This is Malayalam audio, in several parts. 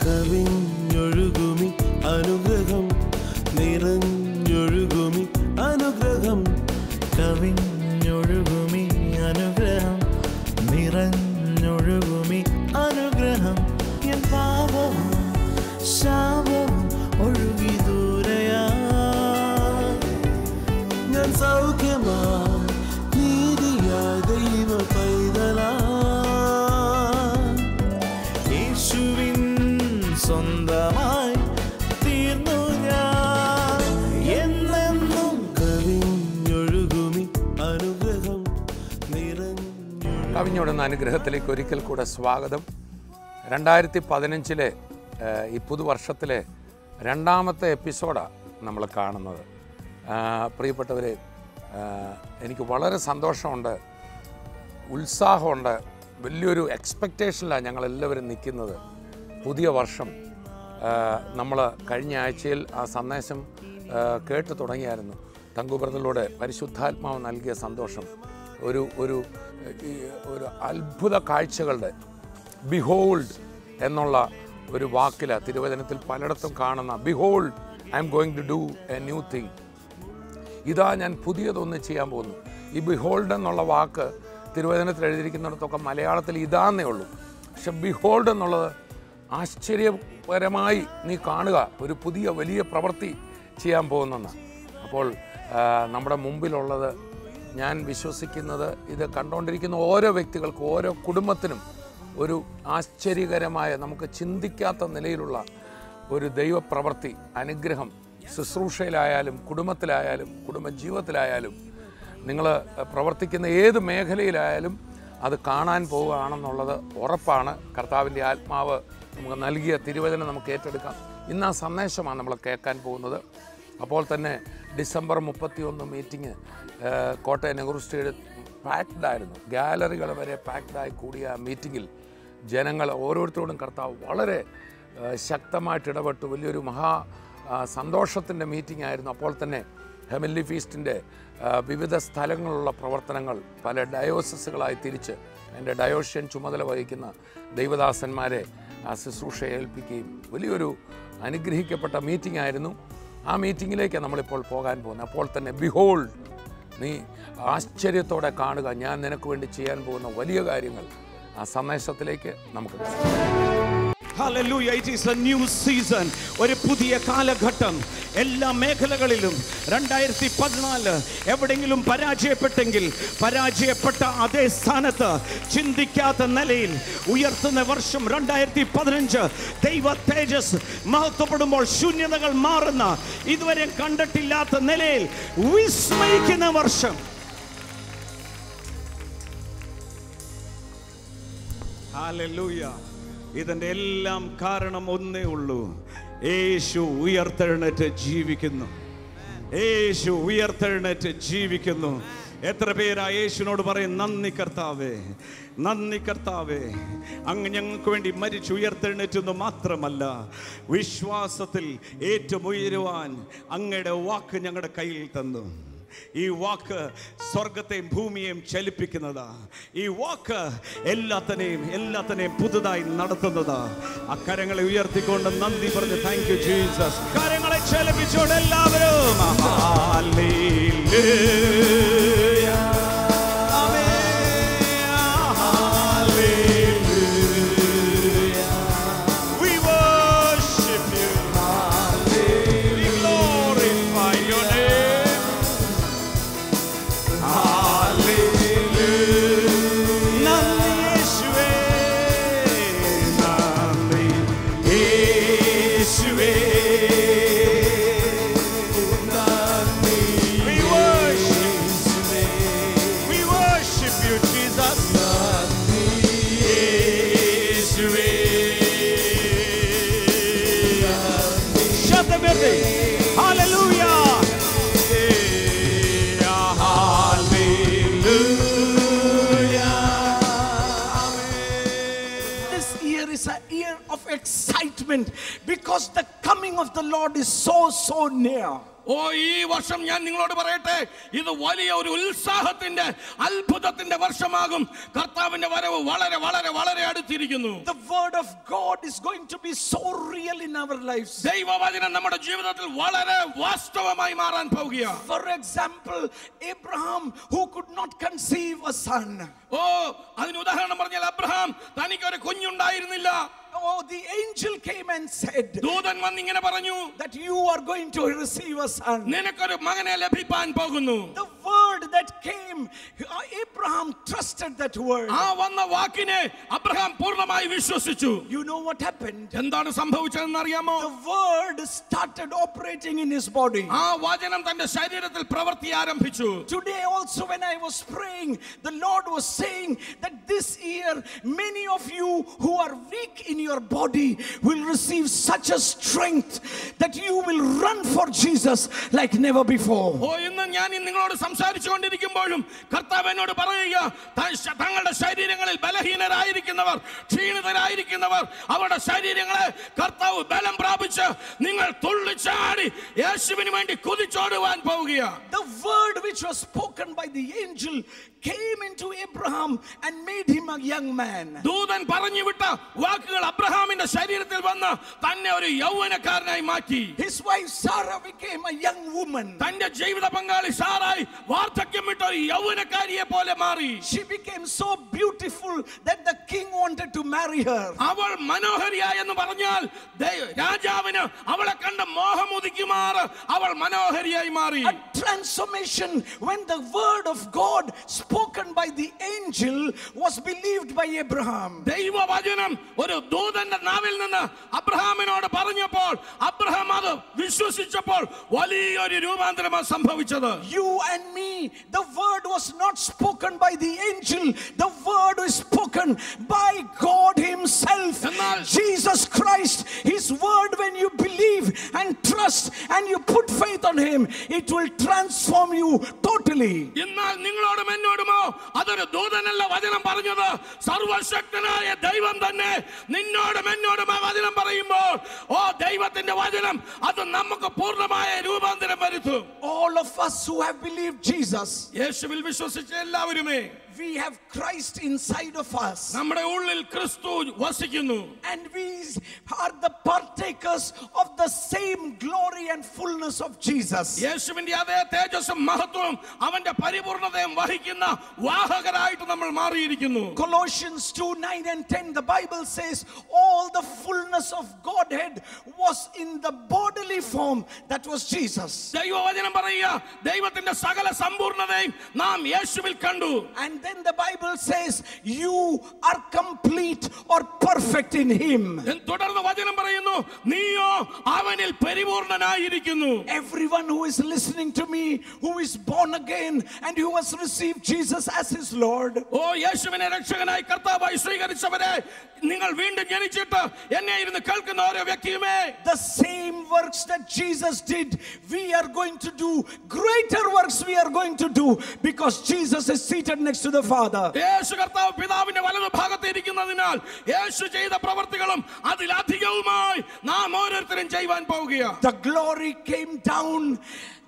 കവിഞ്ഞൊഴുകുമി അനുഗ്രഹം നിറഞ്ഞൊഴുകുമി അനുഗ്രഹം കവിഞ്ഞൊഴുകുമി അനുഗ്രഹം നിറഞ്ഞൊഴുകുമി അനുഗ്രഹം എൻ പാപവും ശാപവും ഒഴുകി ദൂരയാ ഞാൻ സൗഖ്യമാ നീതിയാ ദൈവ പൈതലാ യേശുവിൻ സ്വന്തമായി തീർന്നു ഞാൻ എന്നെന്നും കവിഞ്ഞൊഴുകുമി അനുഗ്രഹം കവിഞ്ഞൊഴുകുന്ന അനുഗ്രഹത്തിലേക്ക് ഒരിക്കൽ കൂടെ സ്വാഗതം. 2015 ഈ പുതുവർഷത്തിലെ രണ്ടാമത്തെ എപ്പിസോഡാണ് നമ്മൾ കാണുന്നത്. പ്രിയപ്പെട്ടവരെ, എനിക്ക് വളരെ സന്തോഷമുണ്ട്, ഉത്സാഹമുണ്ട്, വലിയൊരു എക്സ്പെക്റ്റേഷനിലാണ് ഞങ്ങളെല്ലാവരും നിൽക്കുന്നത്. പുതിയ വർഷം നമ്മൾ കഴിഞ്ഞ ആഴ്ചയിൽ ആ സന്ദേശം കേട്ടു തുടങ്ങിയായിരുന്നു. തങ്കുബ്രതറിലൂടെ പരിശുദ്ധാത്മാവ് നൽകിയ സന്തോഷം ഒരു ഒരു ഒരു അത്ഭുത കാഴ്ചകളുടെ ബിഹോൾഡ് എന്നുള്ള ഒരു വാക്കിലാണ് തിരുവചനത്തിൽ പലയിടത്തും കാണുന്ന behold I am going to do a new thing. ഇതാ ഞാൻ പുതിയതൊന്ന് ചെയ്യാൻ പോകുന്നു. ഈ ബിഹോൾഡ് എന്നുള്ള വാക്ക് തിരുവചനത്തിൽ എഴുതിയിരിക്കുന്നിടത്തൊക്കെ മലയാളത്തിൽ ഇതാന്നേ ഉള്ളൂ. പക്ഷെ ബിഹോൾഡ് എന്നുള്ളത് ആശ്ചര്യപരമായി നീ കാണുക, ഒരു പുതിയ വലിയ പ്രവൃത്തി ചെയ്യാൻ പോകുന്നെന്ന്. അപ്പോൾ നമ്മുടെ മുമ്പിലുള്ളത്, ഞാൻ വിശ്വസിക്കുന്നത്, ഇത് കണ്ടുകൊണ്ടിരിക്കുന്ന ഓരോ വ്യക്തികൾക്കും ഓരോ കുടുംബത്തിനും ഒരു ആശ്ചര്യകരമായ, നമുക്ക് ചിന്തിക്കാത്ത നിലയിലുള്ള ഒരു ദൈവപ്രവൃത്തി, അനുഗ്രഹം, ശുശ്രൂഷയിലായാലും കുടുംബത്തിലായാലും കുടുംബജീവിതത്തിലായാലും നിങ്ങൾ പ്രവർത്തിക്കുന്ന ഏത് മേഖലയിലായാലും അത് കാണാൻ പോവുകയാണെന്നുള്ളത് ഉറപ്പാണ്. കർത്താവിൻ്റെ ആത്മാവ് നമുക്ക് നൽകിയ തിരുവചനം നമുക്ക് ഏറ്റെടുക്കാം. ഇന്ന് ആ സന്ദേശമാണ് നമ്മൾ കേൾക്കാൻ പോകുന്നത്. അപ്പോൾ തന്നെ December 31 meeting Kottayam Nehru stadium പാക്ഡായിരുന്നു. ഗാലറികൾ വരെ പാക്ഡായി കൂടിയ മീറ്റിങ്ങിൽ ജനങ്ങൾ ഓരോരുത്തരോടും കർത്താവ് വളരെ ശക്തമായിട്ട് ഇടപെട്ടു. വലിയൊരു സന്തോഷത്തിൻ്റെ മീറ്റിംഗ് ആയിരുന്നു. അപ്പോൾ തന്നെ ഹെവൻലി ഫീസ്റ്റിൻ്റെ വിവിധ സ്ഥലങ്ങളിലുള്ള പ്രവർത്തനങ്ങൾ പല ഡയോസസുകളായി തിരിച്ച് എൻ്റെ ഡയോഷ്യൻ ചുമതല വഹിക്കുന്ന ദൈവദാസന്മാരെ ആ ശുശ്രൂഷ ഏൽപ്പിക്കുകയും വലിയൊരു അനുഗ്രഹിക്കപ്പെട്ട മീറ്റിംഗ് ആയിരുന്നു. ആ മീറ്റിങ്ങിലേക്ക് നമ്മളിപ്പോൾ പോകാൻ പോകുന്നത്. അപ്പോൾ തന്നെ ബിഹോൾഡ്, നീ ആശ്ചര്യത്തോടെ കാണുക, ഞാൻ നിനക്ക് വേണ്ടി ചെയ്യാൻ പോകുന്ന വലിയ കാര്യങ്ങൾ. ആ സന്ദേശത്തിലേക്ക് നമുക്ക് Hallelujah, it is a new season. ഒരു പുതിയ കാലഘട്ടം എല്ലാ മേഖലകളിലും. 2014 എവിടെയെങ്കിലും പരാജയപ്പെട്ടെങ്കിൽ പരാജയപ്പെട്ട അതേ സ്ഥാനത്ത് ചിന്തിക്കാത്ത നിലയിൽ ഉയർത്തുന്ന വർഷം 2015. ദൈവ തേജസ് മഹത്വപ്പെടുമ്പോൾ ശൂന്യതകൾ മാറുന്ന, ഇതുവരെ കണ്ടിട്ടില്ലാത്ത നിലയിൽ വിസ്മയിക്കുന്ന വർഷം. Hallelujah. ഇതിൻ്റെ എല്ലാം കാരണം ഒന്നേ ഉള്ളൂ, യേശു ഉയർത്തെഴുന്നേറ്റ് ജീവിക്കുന്നു. യേശു ഉയർത്തെഴുന്നേറ്റ് ജീവിക്കുന്നു. എത്ര പേരാ യേശുവിനോട് പറയും, നന്ദി കർത്താവേ, നന്ദി കർത്താവേ, അങ്ങ് ഞങ്ങൾക്ക് വേണ്ടി മരിച്ചു ഉയർത്തെഴുന്നേറ്റെന്ന് മാത്രമല്ല, വിശ്വാസത്തിൽ ഏറ്റുമുയരുവാൻ അങ്ങയുടെ വാക്ക് ഞങ്ങളുടെ കയ്യിൽ തന്നു. ഈ വാക്ക് സ്വർഗത്തെയും ഭൂമിയെയും ചലിപ്പിക്കുന്നതാ. ഈ വാക്ക് എല്ലാത്തിനെയും പുതുതായി നടത്തുന്നതാ. ആ കരങ്ങളെ ഉയർത്തിക്കൊണ്ട് നന്ദി പറഞ്ഞ് താങ്ക് യു ജീസസ്. കരങ്ങളെ ചലിപ്പിച്ചോണ്ട് എല്ലാവരും is a year of excitement because the coming of the Lord is so near. ഓ ഈ വർഷം ഞാൻ നിങ്ങളോട് പറയട്ടെ, ഇത് വലിയ ഒരു ഉത്സാഹത്തിന്റെ അത്ഭുതത്തിന്റെ വർഷമാകും. കർത്താവിന്റെ വരവ് വളരെ വളരെ വളരെ അടുത്തിരിക്കുന്നു. The word of God is going to be so real in our lives. ദൈവവചനം നമ്മുടെ ജീവിതത്തിൽ വളരെ വാസ്തവമായി മാറാൻ പോകുകയാണ്. For example, Abraham, who could not conceive a son. ഓ അതിന് ഉദാഹരണം പറഞ്ഞാൽ അബ്രഹാം തനിക്കൊരു കുഞ്ഞുണ്ടായിരുന്നില്ല. Oh, the angel came and said ദൂതൻ വന്ന് ഇങ്ങനെ പറഞ്ഞു, that you are going to receive a son. നിനക്കൊരു മകനെ ലഭിക്കാൻ പോകുന്നു. The word that came, Abraham trusted that word. ആ വന്ന വാക്കിനെ അബ്രഹാം പൂർണ്ണമായി വിശ്വസിച്ചു. You know what happened? എന്താണ് സംഭവിച്ചതെന്ന് അറിയാമോ? The word started operating in his body. ആ വചനം തന്റെ ശരീരത്തിൽ പ്രവൃത്തി ആരംഭിച്ചു. Today also when I was praying, the Lord was saying that this year many of you who are weak in your body will receive such a strength that you will run for Jesus like never before. ഓ ഇന്ന് ഞാൻ നിങ്ങളോട് സംസാരിച്ചുകൊണ്ടിരിക്കുമ്പോഴും കർത്താവ് എന്നോട് പറയുക, തങ്ങളുടെ ശരീരങ്ങളിൽ ബലഹീനരായിരിക്കുന്നവർ, ക്ഷീണിതരായിരിക്കുന്നവർ, അവരുടെ ശരീരങ്ങളെ കർത്താവ് ബലം പ്രാപിച്ച് നിങ്ങൾ തുള്ളിച്ചാടി യേശുവിന് വേണ്ടി കുതിച്ചോടുവാൻ പോവുകയാണ്. The word which was spoken by the angel came into Abraham and made him a young man. ദൂതൻ പറഞ്ഞു വിട്ട വാക്കുകൾ അബ്രഹാമിന്റെ ശരീരത്തിൽ വന്ന് തന്നെ ഒരു യൗവനക്കാരനായി മാറ്റി. His wife Sarah became a young woman. തന്റെ ജീവിത പങ്കാളി സാറായി വാർദ്ധക്യം വിട്ട ഒരു യൗവനക്കാരിയെ പോലെ മാറി. She became so beautiful that the king wanted to marry her. അവൾ മനോഹരിയായി എന്ന് പറഞ്ഞാൽ രാജാവിന് അവളെ കണ്ട മോഹമുദിക്കുമാർ അവൾ മനോഹരിയായി മാറി. A transformation when the word of God spoken by the angel was believed by Abraham. ദൈവവചനം ഒരു ദൂതന്റെ നാവിൽ നിന്ന് അബ്രഹാമിനോട് പറഞ്ഞപ്പോൾ അബ്രഹാം അത് വിശ്വസിച്ചപ്പോൾ വലിയൊരു രൂപാന്തരമാണ് സംഭവിച്ചത്. You and me, the word was not spoken by the angel, the word was spoken by God himself. Jesus Christ, his word, when you believe and trust and you put faith on him, it will transform you totally. എന്നാൽ നിങ്ങളോടും എന്നോടുമോ അതൊരു ദൂതനല്ല വചനം പറഞ്ഞത്, സർവശക്തനായ ദൈവം തന്നെ നിന്നോടും എന്നോടും ആ വചനം പറയുമ്പോൾ ഓ ദൈവത്തിന്റെ വചനം അത് നമുക്ക് പൂർണ്ണമായ രൂപാന്തരം വരുത്തും. All of us who have believed Jesus, യേശുവിൽ വിശ്വസിച്ച എല്ലാവരുമേ, we have Christ inside of us. നമ്മുടെ ഉള്ളിൽ ക്രിസ്തു വസിക്കുന്നു. And we are the partakers of the same glory and fullness of Jesus. യേശുവിന്റെ അതേ തേജസ്സും മഹത്വവും അവന്റെ പരിപൂർണതയും വഹിക്കുന്ന വാഹകരായിട്ട് നമ്മൾ മാറിയിരിക്കുന്നു. Colossians 2:9 and 10, the Bible says all the fullness of Godhead was in the bodily form, that was Jesus. ദൈവവചനം പറയുക, ദൈവത്തിന്റെ സകല സമ്പൂർണതയും നാം യേശുവിൽ കണ്ടു. And then the Bible says you are complete or perfect in him. തുടർന്ന് വചനം പറയുന്നു, നീയോ അവനിൽ പരിപൂർണനായിരിക്കുന്നു. Everyone who is listening to me, who is born again and who has received Jesus as his Lord, ഓ യേശുവിനെ രക്ഷകനായി കർത്താവായി സ്വീകരിച്ചവരെ, നിങ്ങൾ വീണ്ടും ജനിച്ചിട്ട് എന്നെ ഇരുന്ന് കേൾക്കുന്ന ഓരോ വ്യക്തിയുമേ, the same works that Jesus did, we are going to do. Greater works we are going to do because Jesus is seated next to the Father. യേശു കർത്താവ് പിതാവിന്റെ വലതു ഭാഗത്ത് ഇരിക്കുന്നതിനാൽ യേശു ചെയ്ത പ്രവർത്തികളും അതിലധികവുമായി നാം ഓരോരുത്തരും ചെയ്യുവാൻ പോവുകയാണ്. The glory came down.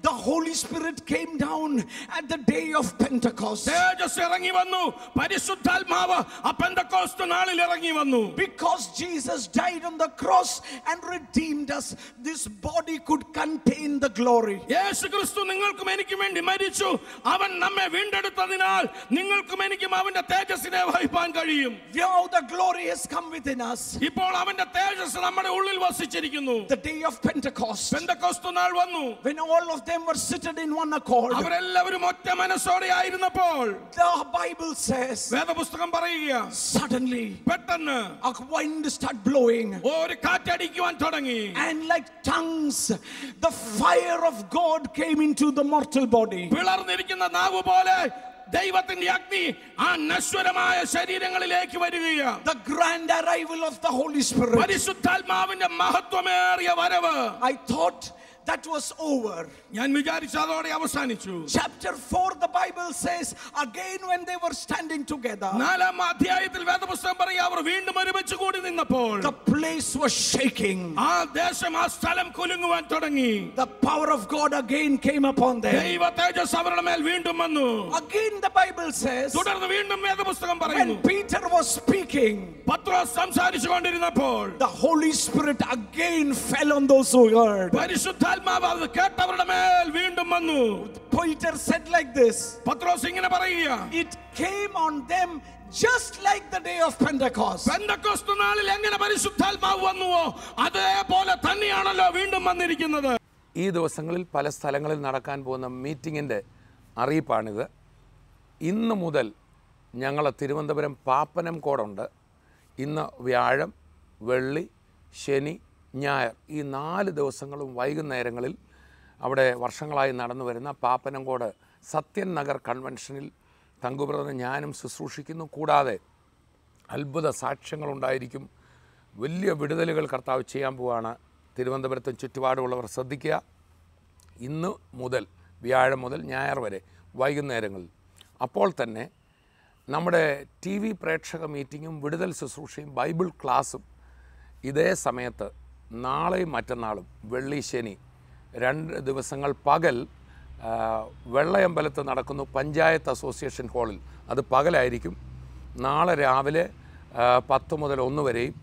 The Holy Spirit came down at the day of Pentecost. തേജസ്സ് ഇറങ്ങി വന്നു, പരിശുദ്ധാത്മാവ് ആ പെന്തക്കോസ്ത് നാളിൽ ഇറങ്ങി വന്നു. Because Jesus died on the cross and redeemed us, this body could contain the glory. യേശു ക്രിസ്തു നിങ്ങൾക്കും എനിക്കും വേണ്ടി മരിച്ചു, അവൻ നമ്മെ വീണ്ടെടുത്തതിനാൽ നിങ്ങൾക്കും എനിക്കും അവന്റെ തേജസ്സിനെ വഹിപ്പാൻ കഴിയും. Now the glory has come within us. ഇപ്പോൾ അവന്റെ തേജസ്സ് നമ്മുടെ ഉള്ളിൽ വസിച്ചിരിക്കുന്നു. The day of Pentecost, Pentecost നാൾ വന്നു. when all of them were seated in one accord, അവരെല്ലാവരും ഒറ്റ മനസ്സോടെ ആയിരുന്നപ്പോൾ the Bible says വേദപുസ്തകം പറയുക, suddenly പെട്ടെന്ന് a wind started blowing, ഒരു കാറ്റടിക്കുവാൻ തുടങ്ങി. and like tongues the fire of God came into the mortal body. പിളർന്നിരിക്കുന്ന നാവ് പോലെ ദൈവത്തിന്റെ അഗ്നി ആ നശ്വരമായ ശരീരങ്ങളിലേക്ക് വരികയാണ്. The grand arrival of the Holy Spirit. പരിശുദ്ധാത്മാവിന്റെ മഹത്വമേറിയ വരവ്. I thought that was over. ഞാൻ വിചാരിച്ചു അതോടെ അവസാനിച്ചു. Chapter 4, the Bible says again when they were standing together, 4-ാം അധ്യായത്തിൽ വേദപുസ്തകം പറയുക, അവർ വീണ്ടും ഒരുമിച്ച് കൂടി നിന്നപ്പോൾ the place was shaking. ആ ദേശം ആ സ്ഥലം കുലുങ്ങുവാൻ തുടങ്ങി. The power of God again came upon them. ദൈവ തേജസ്സ് അവരുടെ മേൽ വീണ്ടും വന്നു. Again the Bible says, തുടർന്ന് വീണ്ടും വേദപുസ്തകം പറയുന്നു, when Peter was speaking, Pathros സംസാരിച്ചുകൊണ്ടിരുന്നപ്പോൾ the Holy Spirit again fell on those who heard. പരിശുദ്ധാത്മാവ് അത് കേട്ടവരുടെ മേൽ വീണ്ടും വന്നു. Peter said like this, പത്രോസ് ഇങ്ങനെ പറയുക, it came on them just like the day of Pentecost. Pentecost നാളിൽ എങ്ങനെ പരിശുദ്ധാത്മാവ് വന്നുവോ അതേപോലെ തന്നെയാണല്ലോ വീണ്ടും വന്നിരിക്കുന്നത്. ഈ ദിവസങ്ങളിൽ പല സ്ഥലങ്ങളിൽ നടക്കാൻ പോകുന്ന മീറ്റിങ്ങിൻ്റെ അറിയിപ്പാണിത്. ഇന്ന് മുതൽ ഞങ്ങൾ തിരുവനന്തപുരം പാപ്പനംകോടുണ്ട്. ഇന്ന് വ്യാഴം, വെള്ളി, ശനി, ഞായർ ഈ 4 ദിവസങ്ങളും വൈകുന്നേരങ്ങളിൽ അവിടെ വർഷങ്ങളായി നടന്നു വരുന്ന പാപ്പനംകോട് സത്യൻ നഗർ കൺവെൻഷനിൽ തങ്കുബ്രദറും ഞാനും ശുശ്രൂഷിക്കുന്നു. കൂടാതെ അത്ഭുത സാക്ഷ്യങ്ങളുണ്ടായിരിക്കും. വലിയ വിടുതലുകൾ കർത്താവ് ചെയ്യാൻ പോവുകയാണ്. തിരുവനന്തപുരത്തും ചുറ്റുപാടുമുള്ളവർ ശ്രദ്ധിക്കുക. ഇന്ന് മുതൽ വ്യാഴം മുതൽ ഞായർ വരെ വൈകുന്നേരങ്ങളിൽ. അപ്പോൾ തന്നെ നമ്മുടെ TV പ്രേക്ഷക മീറ്റിങ്ങും വിടുതൽ ശുശ്രൂഷയും ബൈബിൾ ക്ലാസ്സും ഇതേ സമയത്ത് നാളെയും മറ്റന്നാളും വെള്ളി ശനി 2 ദിവസങ്ങൾ പകൽ വെള്ളയമ്പലത്ത് നടക്കുന്നു. പഞ്ചായത്ത് അസോസിയേഷൻ ഹാളിൽ അത് പകലായിരിക്കും. നാളെ രാവിലെ 10 മുതൽ 1 വരെയും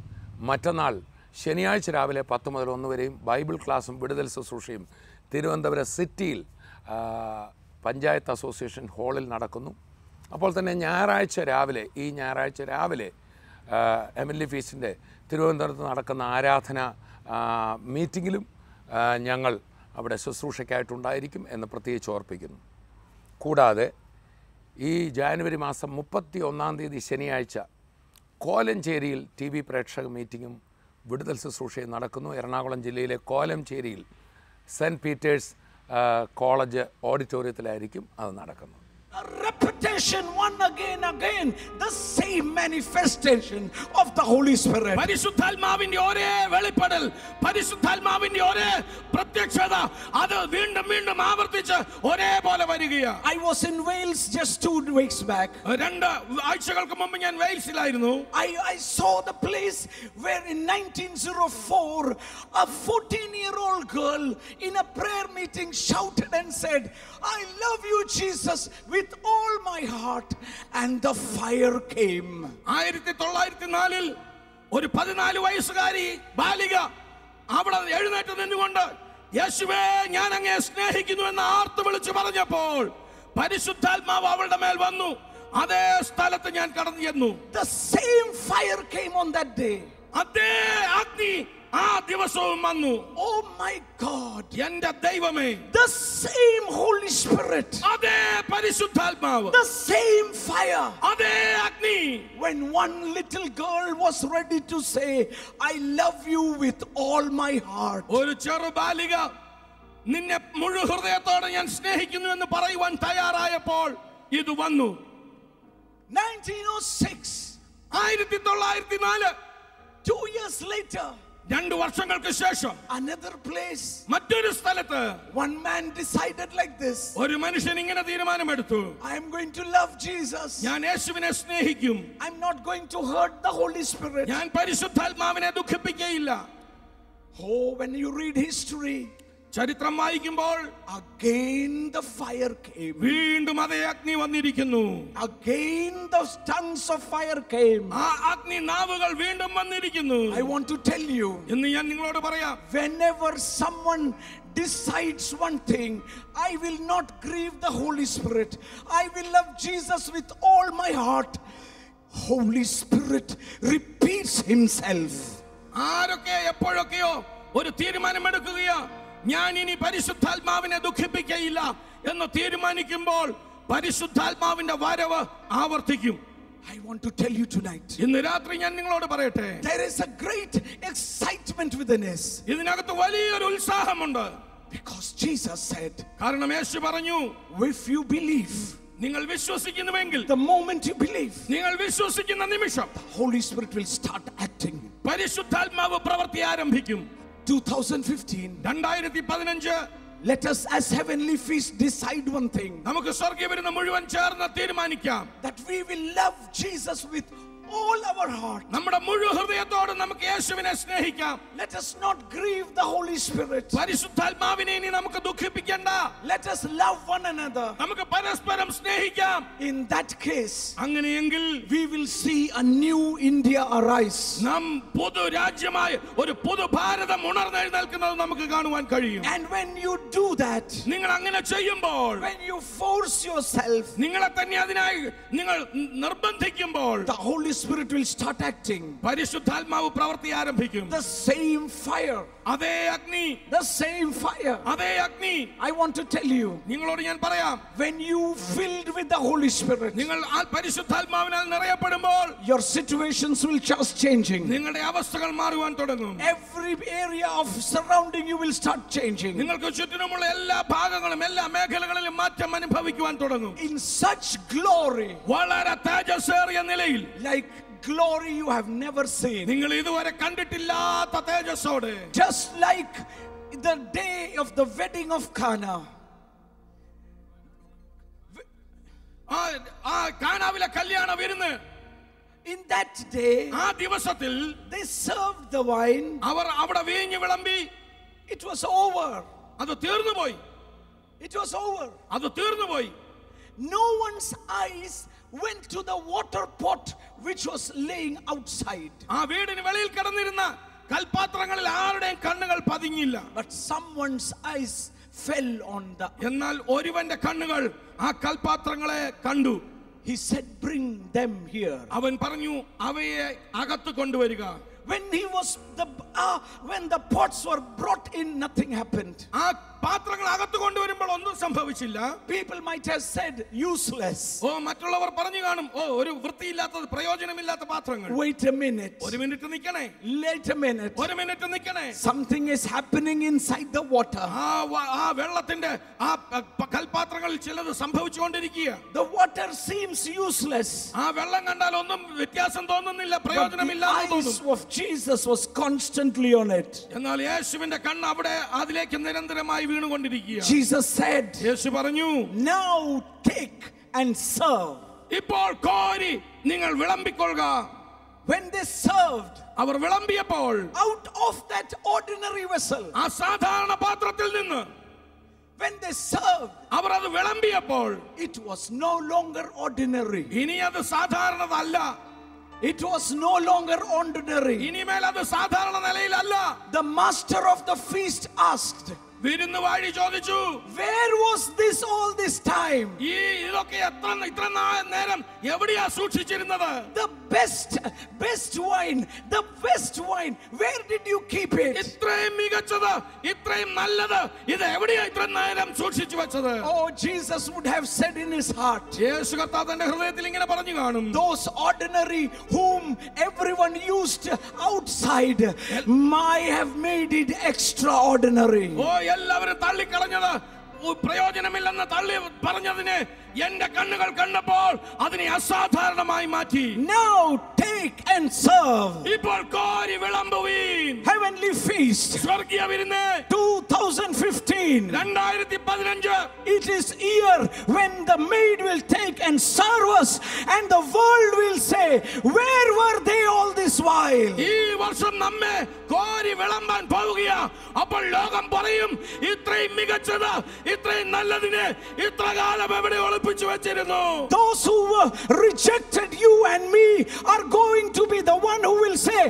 മറ്റന്നാൾ ശനിയാഴ്ച രാവിലെ 10 മുതൽ 1 വരെയും ബൈബിൾ ക്ലാസ്സും വിടുതൽ ശുശ്രൂഷയും തിരുവനന്തപുരം സിറ്റിയിൽ പഞ്ചായത്ത് അസോസിയേഷൻ ഹാളിൽ നടക്കുന്നു. അപ്പോൾ തന്നെ ഞായറാഴ്ച രാവിലെ എമിലി ഫീസിൻ്റെ തിരുവനന്തപുരത്ത് നടക്കുന്ന ആരാധന മീറ്റിങ്ങിലും ഞങ്ങൾ അവിടെ ശുശ്രൂഷയ്ക്കായിട്ടുണ്ടായിരിക്കും എന്ന് പ്രത്യേകിച്ച് ഓർപ്പിക്കുന്നു. കൂടാതെ ഈ ജാനുവരി മാസം 31-ാം തീയതി ശനിയാഴ്ച കോലഞ്ചേരിയിൽ TV പ്രേക്ഷക മീറ്റിങ്ങും വിടുതൽ ശുശ്രൂഷയും നടക്കുന്നു. എറണാകുളം ജില്ലയിലെ കോലഞ്ചേരിയിൽ സെൻറ്റ് പീറ്റേഴ്സ് കോളേജ് ഓഡിറ്റോറിയത്തിലായിരിക്കും അത് നടക്കുന്നത്. A repetition, one again, the same manifestation of the Holy Spirit. പരിശുദ്ധാത്മാവിന്റെ ഒരേ വെളിപ്പെടൽ, പരിശുദ്ധാത്മാവിന്റെ ഒരേ പ്രത്യക്ഷത അത് വീണ്ടും വീണ്ടും ആവർത്തിച്ച് ഒരേപോലെ വരികയാണ്. I was in Wales just 2 weeks back. 2 ആഴ്ചകൾക്ക് മുമ്പ് ഞാൻ വെയിൽസിലായിരുന്നു. I saw the place where in 1904 a 14-year-old girl in a prayer meeting shouted and said, I love you Jesus with all my heart, and the fire came. 1904 ഒരു 14 വയസ്സുകാരി ബാലിക അവിടെ എഴുന്നേറ്റ് നിന്നുകൊണ്ട് യേശുവേ ഞാൻ അങ്ങയെ സ്നേഹിക്കുന്നു എന്ന് ആർത്ത് വിളിച്ചു പറഞ്ഞപ്പോൾ പരിശുദ്ധാത്മാവ് അവളുടെ മേൽ വന്നു. അതേ സ്ഥലത്ത് ഞാൻ കടന്നു ചെന്നു. The same fire came on that day. അതേ അഗ്നി ആ ദിവസവും വന്നു. Oh my God, എന്റെ ദൈവമേ, the same Holy Spirit, അതേ പരിശുദ്ധാത്മാവ്, the same fire. അതേ അഗ്നി. When one little girl was ready to say, I love you with all my heart, ഒരു ചെറു ബാലിക നിന്നെ മുഴു ഹൃദയത്തോടെ ഞാൻ സ്നേഹിക്കുന്നു എന്ന് പറയുവാൻ തയ്യാറായപ്പോൾ ഇത് വന്നു. 1906, 1904 2 years later, 2 വർഷങ്ങൾക്ക് ശേഷം another place, മറ്റൊരു സ്ഥലത്ത് one man decided like this, ഒരു മനുഷ്യൻ ഇങ്ങനെ തീരുമാനമെടുത്തു, I am going to love Jesus. ഞാൻ യേശുവിനെ സ്നേഹിക്കും, I'm not going to hurt the Holy Spirit. ഞാൻ പരിശുദ്ധാത്മാവിനെ ദുഃഖിപ്പിക്കുകയില്ല. Oh, when you read history, ചരിത്രം വായിക്കുമ്പോൾ again the fire came. വീണ്ടും അതേ അഗ്നി വന്നിരിക്കുന്നു. Again the tongues of fire came. ആ അഗ്നി നാവുകൾ വീണ്ടും വന്നിരിക്കുന്നു. I want to tell you, എന്ന് ഞാൻ നിങ്ങളോട് പറയാം, whenever someone decides one thing, I will not grieve the Holy Spirit. I will love Jesus with all my heart. Holy Spirit repeats himself. ആരൊക്കെ എപ്പോഴൊക്കെയോ ഒരു തീരുമാനമെടുക്കുകയോ ഞാൻ ഇനി പരിശുദ്ധാത്മാവിനെ ദുഃഖിപ്പിക്കയില്ല എന്ന് തീരുമാനിക്കുമ്പോൾ പരിശുദ്ധാത്മാവിന്റെ വരവ് ആവർത്തിക്കും. I want to tell you tonight, ഇന്ന് രാത്രി ഞാൻ നിങ്ങളോട് പറയട്ടെ, there is a great excitement within us, ഇതിനകത്ത് വലിയൊരു ഉത്സാഹമുണ്ട്. because Jesus said, കാരണം യേശു പറഞ്ഞു, if you believe, നിങ്ങൾ വിശ്വസിക്കുന്നുവെങ്കിൽ, the moment you believe, നിങ്ങൾ വിശ്വസിക്കുന്ന നിമിഷം the Holy Spirit will start acting. പരിശുദ്ധാത്മാവ് പ്രവൃത്തി ആരംഭിക്കും. 2015, 2015 let us as heavenly feast decide one thing, നമുക്ക് സ്വർഗ്ഗവിരുന്ന് മുഴുവൻ ചേർന്ന് തീരുമാനിക്കാം, that we will love Jesus with all our heart. നമ്മുടെ മുഴുവൻ ഹൃദയത്തോടെ നമുക്ക് യേശുവിനെ സ്നേഹിക്കാം. Let us not grieve the Holy Spirit. പരിശുദ്ധാത്മാവിനെ ഇനി നമുക്ക് ദുഃഖിപ്പിക്കണ്ട. Let us love one another. നമുക്ക് പരസ്പരം സ്നേഹിക്കാം. In that case, അങ്ങനെയെങ്കിൽ we will see a new India arise. നാം പുതു രാജ്യമായി ഒരു പുതു ഭാരതം ഉണർന്നെഴുന്നേൽക്കുന്നത് നമുക്ക് കാണുവാൻ കഴിയും. And when you do that, നിങ്ങൾ അങ്ങനെ ചെയ്യുമ്പോൾ, when you force yourself, നിങ്ങളെ തന്നെ അതിനായി നിങ്ങൾ നിർബന്ധിക്കുമ്പോൾ, the Holy Spirit will start acting. പരിശുദ്ധാത്മാവ് പ്രവൃത്തി ആരംഭിക്കും. The same fire. അതേ അഗ്നി, The same fire. അതേ അഗ്നി. I want to tell you, നിങ്ങളോട് ഞാൻ പറയാം, when you filled with the Holy Spirit, നിങ്ങൾ ആ പരിശുദ്ധാത്മാവിനാൽ നിറയപ്പെടുമ്പോൾ your situations will just changing. നിങ്ങളുടെ അവസ്ഥകൾ മാറുവാൻ തുടങ്ങും. Every area of surrounding you will start changing. നിങ്ങൾക്ക് ചുറ്റിനുമുള്ള എല്ലാ ഭാഗങ്ങളും എല്ലാ മേഖലകളിലും മാറ്റം അനുഭവിക്കുവാൻ തുടങ്ങും. In such glory, വളരെ തേജസ്സേറിയ നിലയിൽ, like glory you have never seen. നിങ്ങൾ ഇതുവരെ കണ്ടിട്ടില്ലാത്ത തേജസ്സോടെ, Just like the day of the wedding of Cana. ആ കാനാവിലെ കല്യാണ വിരുന്ന്, In that day, ആ ദിവസത്തിൽ they served the wine. അവർ അവിടെ വീഞ്ഞ് വിളമ്പി. It was over. അത് തീർന്നുപോയി. It was over. അത് തീർന്നുപോയി. No one's eyes went to the water pot which was laying outside. ആ വീടിന് വെളിയിൽ കിടന്നിരുന്ന കൽപാത്രങ്ങളിൽ ആരുടെയും കണ്ണുകൾ പതിഞ്ഞില്ല. But someone's eyes fell on the. എന്നാൽ ഒരുവന്റെ കണ്ണുകൾ ആ കൽപാത്രങ്ങളെ കണ്ടു. He said, bring them here. അവൻ പറഞ്ഞു, അവയെ അകത്ത് കൊണ്ടുവരിക. When the pots were brought in, nothing happened. ആ പാത്രങ്ങൾ അകത്ത് കൊണ്ടുവരുമ്പോൾ ഒന്നും സംഭവിച്ചില്ല. People might have said useless. ഓ, മറ്റുള്ളവർ പറഞ്ഞു കാണും, ഓ, ഒരു വൃത്തിയില്ലാത്തത്, പ്രയോജനമില്ലാത്ത പാത്രങ്ങൾ. Wait a minute. ഒരു മിനിറ്റ് നിൽക്കണേ, Wait a minute. ഒരു മിനിറ്റ് നിൽക്കണേ. Something is happening inside the water. ആ വെള്ളത്തിന്റെ ആ കൽപാത്രങ്ങളിൽ ചിലത് സംഭവിച്ചുകൊണ്ടിരിക്കുക. The water seems useless. ആ വെള്ളം കണ്ടാൽ ഒന്നും വ്യത്യാസം തോന്നുന്നില്ല, But the പ്രയോജനമില്ലാതെ eyes തോന്നുന്നു. of Jesus was constantly on it. എന്നാൽ യേശുവിന്റെ കണ്ണ് അവിടെ അതിലേക്ക് നിരന്തരമായി വീണുകൊണ്ടിരിക്കുക. Jesus said, യേശു പറഞ്ഞു, now take and serve. ഇപ്പോൾ കോരി നിങ്ങൾ വിളമ്പിക്കൊള്ളുക. When they served, our വിളമ്പിയപ്പോൾ out of that ordinary vessel, ആ സാധാരണ പാത്രത്തിൽ നിന്ന് when they served, അവർ അത് വിളമ്പിയപ്പോൾ it was no longer ordinary. ഇനി അത് സാധാരണതല്ല. It was no longer ordinary. ഇനിമേൽ അത് സാധാരണ നിലയിലല്ല. The master of the feast asked, വിരുന്നുവാഴി ചോദിച്ചു, where was this all this time? ഇതൊക്കെ ഇത്ര നേരം എവിടെയാ സൂക്ഷിച്ചിരുന്നത്? The best wine, the best wine, where did you keep it? ഇത്രയും മികച്ചത്, ഇത്രയും നല്ലത്, ഇത് എവിടെയാ ഇത്ര നേരം സൂക്ഷിച്ചു വെച്ചത്? Oh, Jesus would have said in his heart, യേശു കർത്താവ് തന്റെ ഹൃദയത്തിൽ ഇങ്ങനെ പറഞ്ഞു കാണും, those ordinary whom everyone used outside, I have made it extraordinary. ഓ, എല്ലാവരും തള്ളിക്കളഞ്ഞത്, പ്രയോജനമില്ലെന്ന് തള്ളി പറഞ്ഞതിനെ എന്റെ കണ്ണുകൾ കണ്ടപ്പോൾ അതിനെ അസാധാരണമായി മാറ്റി. Now take and serve. ഇപ്പോൾ കോരി വിളമ്പുവീൻ. Heavenly feast സ്വർഗീയ വിരുന്ന് 2015. 2015. It is year when the maid will take and serve us, and the world will say, where were they all this while? ഈ വർഷം നമ്മെ കോരി വിളമ്പാൻ പോവുകയാ. അപ്പോൾ ലോകം പറയും, ഇത്രയും മികച്ചത്, ഇത്രയും നല്ലതിനെ ഇത്ര കാലം എവിടെ ഒളിപ്പിച്ചു വെച്ചിരുന്നു? Those who rejected you and me are going to be the one who will say,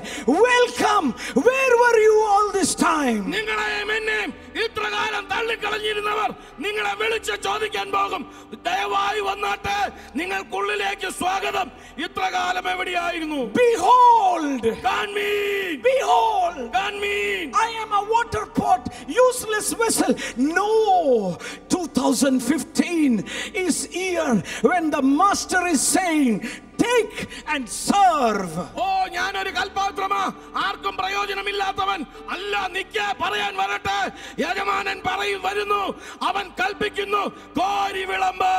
welcome, where were you all this time? നിങ്ങളെയും എന്നെയും ഇത്ര കാലം തള്ളിക്കളഞ്ഞിരുന്നവർ നിങ്ങളെ വിളിച്ച് ചോദിക്കാൻ പോകും, ദയവായി വന്നാട്ടെ, നിങ്ങൾക്കുള്ളിലേക്ക് സ്വാഗതം, ഇത്ര കാലം എവിടെയായിരുന്നു? Behold, കാൺമീൻ, behold, കാൺമീൻ, I am a water pot, useless vessel. No, 2015 is year when the master is saying, take and serve. ഓ, ഞാനൊരു കൽപാത്രമാ, ആർക്കും പ്രയോജനമില്ലാത്തവൻ അല്ല, നിക്ക പറയാൻ വരട്ടെ. യജമാനൻ പറയും വരുന്നു, അവൻ കൽപ്പിക്കുന്നു, കോരി വിളമ്പ്.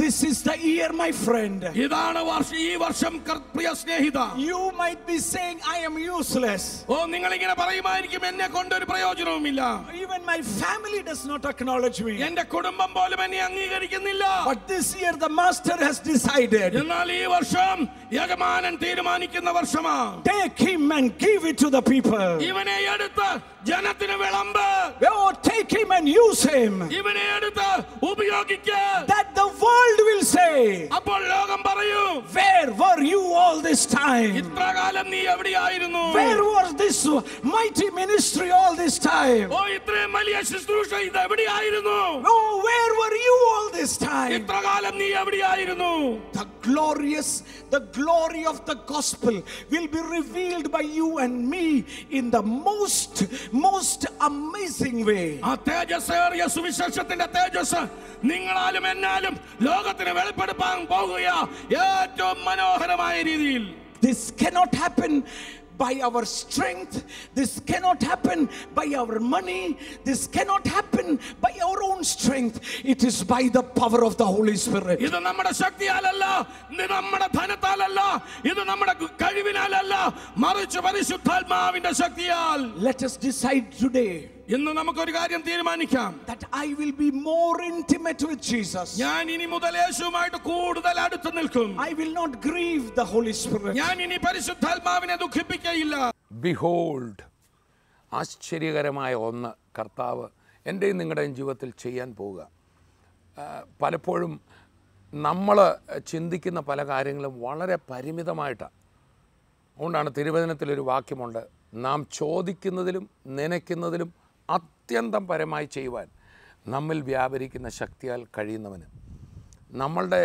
This is the year, my friend. ഇതാണ് ഈ വർഷം പ്രിയ സ്നേഹിത. You might be saying I am useless. ഓ, നിങ്ങൾ ഇങ്ങനെ പറയുമായിരിക്കും, എന്നെ കൊണ്ട് ഒരു പ്രയോജനവുമില്ല. Even my family does not acknowledge me. എന്റെ കുടുംബം പോലും എന്നെ അംഗീകരിക്കുന്നില്ല. But this year the master has decided. എന്നാൽ ഈ വർഷം യജമാനൻ തീരുമാനിക്കുന്ന വർഷമാ. Take him and give it to the people. ഇവനെ എടുത്ത് ജനത്തിന് വിളമ്പ്. Oh, take him and use him. ഇവനെ എടുത്ത് ഉപയോഗിക്ക. That the world will say, അപ്പോൾ ലോകം പറയൂ, where were you all this time? ഇത്രകാലം നീ എവിടെയായിരുന്നു? Where was this mighty ministry all this time? ഓ, ഇത്രയും വലിയ ശുശ്രൂഷ ഇത് എവിടെയായിരുന്നു? Oh, where were you all this time? ഇത്രകാലം നീ എവിടെയായിരുന്നു? The glory of the gospel will be revealed by you and me in the most amazing way. ആ തേജസ്സേറിയ സുവിശേഷത്തിന്റെ തേജസ് നിങ്ങളാലും എന്നാലും ലോകത്തിന് വെളിപ്പെടുത്താൻ പോകുക ഏറ്റവും മനോഹരമായ രീതിയിൽ. This cannot happen by our strength. This cannot happen by our money. This cannot happen by our own strength. It is by the power of the Holy Spirit. ഇത് നമ്മുടെ ശക്തിയാലല്ല, ഇത് നമ്മുടെ ധനത്താലല്ല, ഇത് നമ്മുടെ കഴിവിനാലല്ല, മറിച്ച് പരിശുദ്ധാത്മാവിന്റെ ശക്തിയാൽ. Let us decide today ഇന്ന് നമുക്കൊരു കാര്യം തീരുമാനിക്കാം. that I will be more intimate with Jesus. ഞാൻ ഇനി മുതൽ യേശുവുമായിട്ട് കൂടുതൽ അടുത്ത് നിൽക്കും. I will not grieve the Holy Spirit. ഞാൻ ഇനി പരിശുദ്ധാത്മാവിനെ ദുഃഖിപ്പിക്കയില്ല. ബിഹോൾഡ്, ആശ്ചര്യകരമായ ഒന്ന് കർത്താവ് എൻ്റെയും നിങ്ങളുടെയും ജീവിതത്തിൽ ചെയ്യാൻ പോവുക. പലപ്പോഴും നമ്മൾ ചിന്തിക്കുന്ന പല കാര്യങ്ങളും വളരെ പരിമിതമായിട്ടാണ്. അതുകൊണ്ടാണ് തിരുവചനത്തിലൊരു വാക്യമുണ്ട്, നാം ചോദിക്കുന്നതിലും നനയ്ക്കുന്നതിലും അത്യന്തം പരമായി ചെയ്യുവാൻ നമ്മിൽ വ്യാപരിക്കുന്ന ശക്തിയാൽ കഴിയുന്നവന്. നമ്മളുടെ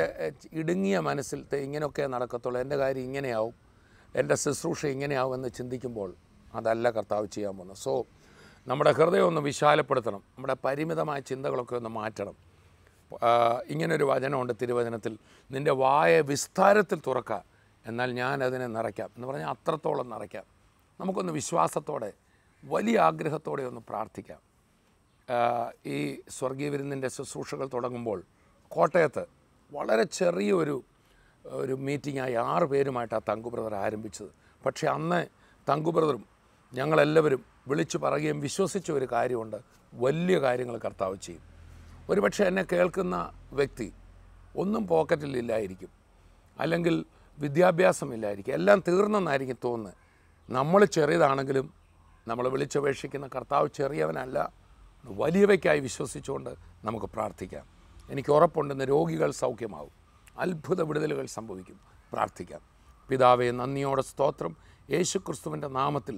ഇടുങ്ങിയ മനസ്സിലത്തെ ഇങ്ങനെയൊക്കെ നടക്കത്തുള്ളൂ, എൻ്റെ കാര്യം ഇങ്ങനെയാവും, എൻ്റെ ശുശ്രൂഷ ഇങ്ങനെയാവും എന്ന് ചിന്തിക്കുമ്പോൾ അതല്ല കർത്താവ് ചെയ്യാൻ പോകുന്നത്. സോ നമ്മുടെ ഹൃദയം ഒന്ന് വിശാലപ്പെടുത്തണം, നമ്മുടെ പരിമിതമായ ചിന്തകളൊക്കെ ഒന്ന് മാറ്റണം. ഇങ്ങനൊരു വചനമുണ്ട് തിരുവചനത്തിൽ, നിൻ്റെ വായ വിസ്താരത്തിൽ തുറക്കുക, എന്നാൽ ഞാനതിനെ നിറയ്ക്കാം എന്ന് പറഞ്ഞാൽ അത്രത്തോളം നിറയ്ക്കാം. നമുക്കൊന്ന് വിശ്വാസത്തോടെ വലിയ ആഗ്രഹത്തോടെ ഒന്ന് പ്രാർത്ഥിക്കാം. ഈ സ്വർഗീയ വിരുന്നിൻ്റെ ശുശ്രൂഷകൾ തുടങ്ങുമ്പോൾ കോട്ടയത്ത് വളരെ ചെറിയൊരു മീറ്റിങ്ങായി 6 പേരുമായിട്ടാണ് തങ്കു ബ്രദർ ആരംഭിച്ചത്. പക്ഷേ അന്ന് തങ്കു ബ്രദറും ഞങ്ങളെല്ലാവരും വിളിച്ചു പറയുകയും വിശ്വസിച്ച ഒരു കാര്യമുണ്ട്, വലിയ കാര്യങ്ങൾ കർത്താവ് ചെയ്യും. ഒരുപക്ഷെ എന്നെ കേൾക്കുന്ന വ്യക്തി ഒന്നും പോക്കറ്റിലില്ലായിരിക്കും, അല്ലെങ്കിൽ വിദ്യാഭ്യാസമില്ലായിരിക്കും, എല്ലാം തീർന്നെന്നായിരിക്കും തോന്നുന്നത്. നമ്മൾ ചെറിയതാണെങ്കിലും നമ്മൾ വിളിച്ചപേക്ഷിക്കുന്ന കർത്താവ് ചെറിയവനല്ല, വലിയവയ്ക്കായി വിശ്വസിച്ചുകൊണ്ട് നമുക്ക് പ്രാർത്ഥിക്കാം. എനിക്ക് ഉറപ്പുണ്ടെന്ന് രോഗികൾ സൗഖ്യമാവും, അത്ഭുത വിടുതലുകൾ സംഭവിക്കും. പ്രാർത്ഥിക്കാം. പിതാവേ, നന്ദിയോടെ സ്തോത്രം. യേശു ക്രിസ്തുവിൻ്റെ നാമത്തിൽ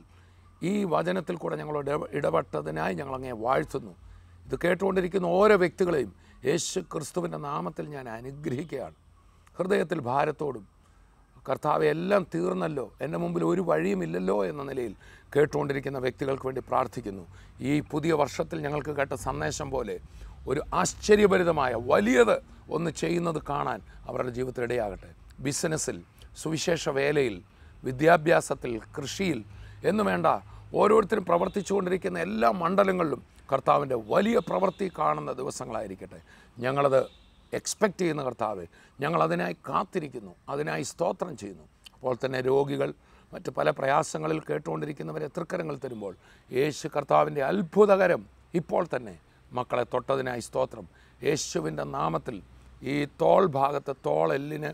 ഈ വചനത്തിൽ കൂടെ ഞങ്ങളോട് ഇടപെട്ടതിനായി ഞങ്ങളങ്ങേ വാഴ്ത്തുന്നു. ഇത് കേട്ടുകൊണ്ടിരിക്കുന്ന ഓരോ വ്യക്തികളെയും യേശു ക്രിസ്തുവിൻ്റെ നാമത്തിൽ ഞാൻ അനുഗ്രഹിക്കുകയാണ്. ഹൃദയത്തിൽ ഭാരത്തോടും കർത്താവെ എല്ലാം തീർന്നല്ലോ, എൻ്റെ മുമ്പിൽ ഒരു വഴിയുമില്ലല്ലോ എന്ന നിലയിൽ കേട്ടുകൊണ്ടിരിക്കുന്ന വ്യക്തികൾക്ക് വേണ്ടി പ്രാർത്ഥിക്കുന്നു. ഈ പുതിയ വർഷത്തിൽ ഞങ്ങൾക്ക് കേട്ട സന്ദേശം പോലെ ഒരു ആശ്ചര്യഭരിതമായ വലിയത് ഒന്ന് ചെയ്യുന്നത് കാണാൻ അവരുടെ ജീവിതത്തിൽ ഇടയാകട്ടെ. ബിസിനസ്സിൽ, സുവിശേഷ വേലയിൽ, വിദ്യാഭ്യാസത്തിൽ, കൃഷിയിൽ എന്ന് വേണ്ട ഓരോരുത്തരും പ്രവർത്തിച്ചുകൊണ്ടിരിക്കുന്ന എല്ലാ മണ്ഡലങ്ങളിലും കർത്താവിൻ്റെ വലിയ പ്രവൃത്തി കാണുന്ന ദിവസങ്ങളായിരിക്കട്ടെ. ഞങ്ങളത് എക്സ്പെക്റ്റ് ചെയ്യുന്ന കർത്താവെ, ഞങ്ങളതിനായി കാത്തിരിക്കുന്നു, അതിനായി സ്തോത്രം ചെയ്യുന്നു. അപ്പോൾ തന്നെ രോഗികൾ, മറ്റ് പല പ്രയാസങ്ങളിൽ കേട്ടുകൊണ്ടിരിക്കുന്നവരെ തൃക്കരങ്ങൾ തരുമ്പോൾ യേശു കർത്താവിൻ്റെ അത്ഭുതകരം ഇപ്പോൾ തന്നെ മക്കളെ തൊട്ടതിനായി സ്തോത്രം. യേശുവിൻ്റെ നാമത്തിൽ ഈ തോൾ ഭാഗത്ത് തോളെല്ലിന്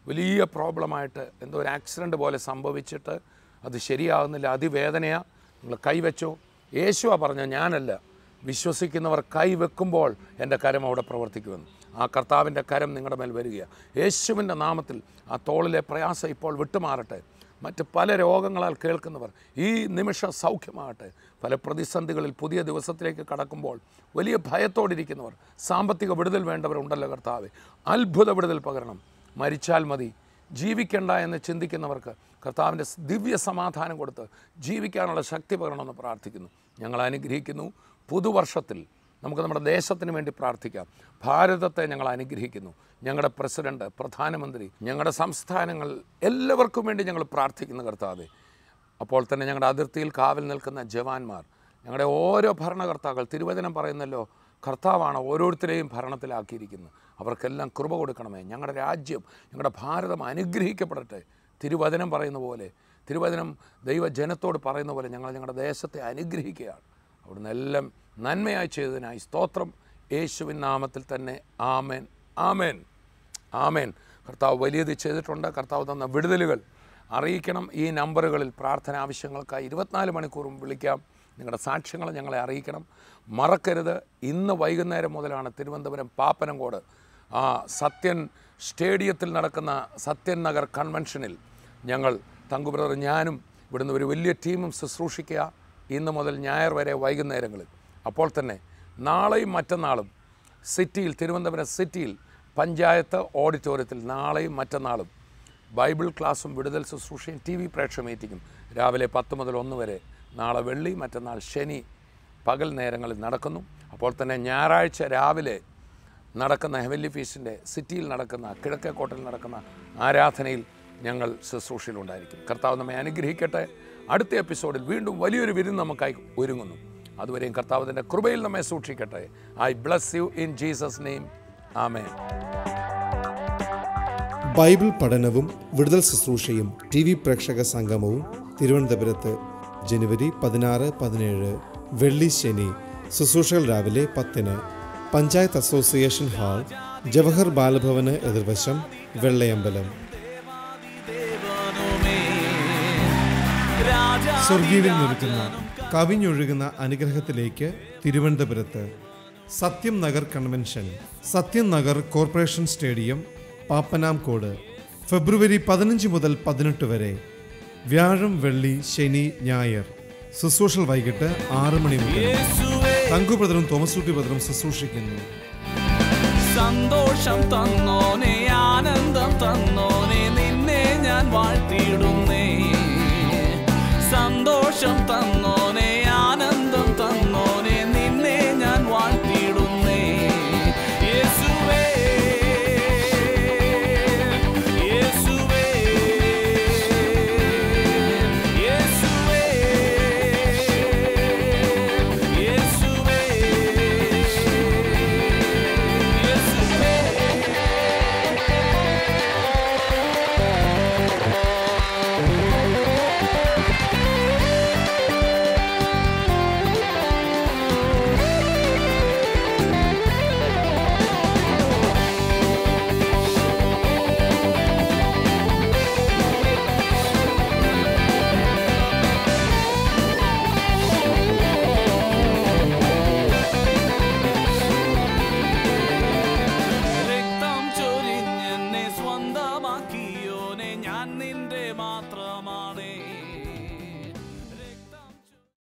വലിയ പ്രോബ്ലമായിട്ട് എന്തോ ഒരു ആക്സിഡൻറ്റ് പോലെ സംഭവിച്ചിട്ട് അത് ശരിയാകുന്നില്ല, അതിവേദനയാണ്. നിങ്ങൾ കൈവച്ചോ, യേശുവാ പറഞ്ഞ ഞാനല്ല, വിശ്വസിക്കുന്നവർ കൈവെക്കുമ്പോൾ എൻ്റെ കരം അവിടെ പ്രവർത്തിക്കുമെന്ന്. ആ കർത്താവിൻ്റെ കരം നിങ്ങളുടെ മേൽ വരികയാണ്. യേശുവിൻ്റെ നാമത്തിൽ ആ തോളിലെ പ്രയാസം ഇപ്പോൾ വിട്ടുമാറട്ടെ. മറ്റ് പല രോഗങ്ങളാൽ കേൾക്കുന്നവർ ഈ നിമിഷം സൗഖ്യമാകട്ടെ. പല പ്രതിസന്ധികളിൽ പുതിയ ദിവസത്തിലേക്ക് കടക്കുമ്പോൾ വലിയ ഭയത്തോടിരിക്കുന്നവർ, സാമ്പത്തിക വിടുതൽ വേണ്ടവരുണ്ടല്ലോ കർത്താവെ, അത്ഭുത വിടുതൽ പകരണം. മരിച്ചാൽ മതി, ജീവിക്കണ്ട എന്ന് ചിന്തിക്കുന്നവർക്ക് കർത്താവിൻ്റെ ദിവ്യ സമാധാനം കൊടുത്ത് ജീവിക്കാനുള്ള ശക്തി പകരണമെന്ന് പ്രാർത്ഥിക്കുന്നു. ഞങ്ങൾ അനുഗ്രഹിക്കുന്നു. പുതുവർഷത്തിൽ നമുക്ക് നമ്മുടെ ദേശത്തിന് വേണ്ടി പ്രാർത്ഥിക്കാം. ഭാരതത്തെ ഞങ്ങൾ അനുഗ്രഹിക്കുന്നു. ഞങ്ങളുടെ പ്രസിഡന്റ്, പ്രധാനമന്ത്രി, ഞങ്ങളുടെ സംസ്ഥാനങ്ങൾ എല്ലാവർക്കും വേണ്ടി ഞങ്ങൾ പ്രാർത്ഥിക്കുന്നു കർത്താവേ. അപ്പോൾ തന്നെ ഞങ്ങളുടെ അതിർത്തിയിൽ കാവൽ നിൽക്കുന്ന ജവാന്മാർ, ഞങ്ങളുടെ ഓരോ ഭരണകർത്താക്കൾ, തിരുവചനം പറയുന്നല്ലോ കർത്താവാണ് ഓരോരുത്തരെയും ഭരണത്തിലാക്കിയിരിക്കുന്നത്. അവർക്കെല്ലാം കൃപ കൊടുക്കണമേ. ഞങ്ങളുടെ രാജ്യം, ഞങ്ങളുടെ ഭാരതം അനുഗ്രഹിക്കപ്പെടട്ടെ. തിരുവചനം പറയുന്ന പോലെ, തിരുവചനം ദൈവജനത്തോട് പറയുന്ന പോലെ ഞങ്ങളുടെ ദേശത്തെ അനുഗ്രഹിക്കുകയാണ്. അവിടുന്ന് എല്ലാം നന്മയായി ചെയ്തതിനായി സ്തോത്രം. യേശുവിൻ നാമത്തിൽ തന്നെ ആമേൻ, ആമേൻ, ആമേൻ. കർത്താവ് വലിയത് ചെയ്തിട്ടുണ്ട്. കർത്താവ് തന്ന വിടുതലുകൾ അറിയിക്കണം. ഈ നമ്പറുകളിൽ പ്രാർത്ഥന ആവശ്യങ്ങൾക്കായി 24 മണിക്കൂറും വിളിക്കാം. നിങ്ങളുടെ സാക്ഷ്യങ്ങൾ ഞങ്ങളെ അറിയിക്കണം. മറക്കരുത്, ഇന്ന് വൈകുന്നേരം മുതലാണ് തിരുവനന്തപുരം പാപ്പനംകോട് സത്യൻ സ്റ്റേഡിയത്തിൽ നടക്കുന്ന സത്യൻ നഗർ കൺവെൻഷനിൽ ഞങ്ങൾ തങ്കു ബ്രദർ ഞാനും ഇവിടുന്ന് ഒരു വലിയ ടീമും ശുശ്രൂഷിക്കുക. ഇന്ന് മുതൽ ഞായർ വരെ വൈകുന്നേരങ്ങളിൽ. അപ്പോൾ തന്നെ നാളെയും മറ്റന്നാളും സിറ്റിയിൽ, തിരുവനന്തപുരം സിറ്റിയിൽ പഞ്ചായത്ത് ഓഡിറ്റോറിയത്തിൽ നാളെയും മറ്റന്നാളും ബൈബിൾ ക്ലാസ്സും വിടുതൽ ശുശ്രൂഷയും TV പ്രേക്ഷക മീറ്റിങ്ങും രാവിലെ 10 മുതൽ 1 വരെ. നാളെ വെള്ളി, മറ്റന്നാൾ ശനി പകൽ നേരങ്ങളിൽ നടക്കുന്നു. അപ്പോൾ തന്നെ ഞായറാഴ്ച രാവിലെ നടക്കുന്ന ഹെവൻലി ഫീസ്റ്റിൻ്റെ സിറ്റിയിൽ നടക്കുന്ന, കിഴക്കേക്കോട്ടയിൽ നടക്കുന്ന ആരാധനയിൽ ഞങ്ങൾ ശുശ്രൂഷയിലുണ്ടായിരിക്കും. കർത്താവ് നമ്മെ അനുഗ്രഹിക്കട്ടെ. അടുത്ത എപ്പിസോഡിൽ വീണ്ടും വലിയൊരു വിരുന്ന് നമുക്കായി ഒരുങ്ങുന്നു. അതുവരെയും കർത്താവിൻ്റെ കൃപയിൽ നമ്മെ സൂക്ഷിക്കട്ടെ. I bless you in Jesus name, amen. Bible പഠനവും വിടുതൽ ശുശ്രൂഷയും TV പ്രേക്ഷക സംഗമവും തിരുവനന്തപുരത്ത് ജനുവരി 16, 17 വെള്ളി, ശനി. ശുശ്രൂഷകൾ രാവിലെ 10-ന്. പഞ്ചായത്ത് അസോസിയേഷൻ ഹാൾ, ജവഹർ ബാലഭവന് എതിർവശം, വെള്ളയമ്പലം. സ്വർഗീയവിൽ നിൽക്കുന്ന കവിഞ്ഞൊഴുകുന്ന അനുഗ്രഹത്തിലേക്ക് തിരുവനന്തപുരത്ത് Sathyam Nagar convention, Sathyam Nagar corporation stadium, Pappanamcode. February 15 മുതൽ 18 വരെ. വ്യാഴം, വെള്ളി, ശനി, ഞായർ. ശുശ്രൂഷകൾ വൈകിട്ട് 6 മണി മുതൽ. തങ്കു ബ്രദറും തോമസ് ബ്രദറും ശുശ്രൂഷിക്കുന്നു. സന്തോഷം തന്നോനെ, ആനന്ദം തന്നോനെ, നിന്നെ ഞാൻ വാഴ്ത്തിയിടുന്നേ. സന്തോഷം തന്ന